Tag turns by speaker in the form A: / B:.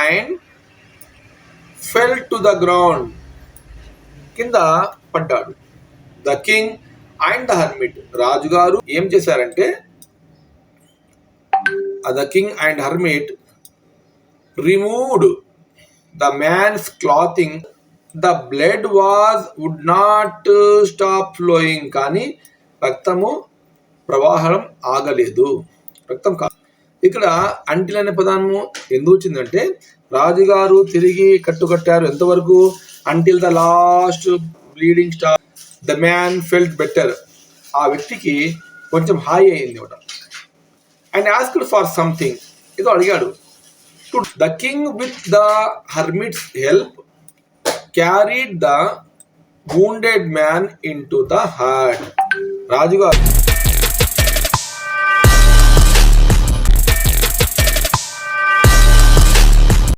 A: and fell to the ground. కింద పడ్డాడు. The king and the hermit, రాజుగారు ఏం చేశారంటే the king and hermit removed the man's clothing. The blood would not stop flowing, కానీ రక్తము ప్రవాహం ఆగలేదు. రక్తం ఇక్కడ అంటిల్ అనే పదాము ఎందుకు వచ్చిందంటే రాజుగారు తిరిగి కట్టుకట్టారు ఎంతవరకు, until the last bleeding stop. The man felt better, ఆ వ్యక్తికి కొంచెం హాయి అయింది ఒకట. అండ్ ఆస్క్డ్ ఫర్ సంథింగ్, ఏదో అడిగాడు. The king with the hermit's help carried the wounded man into the hut. రాజుగారు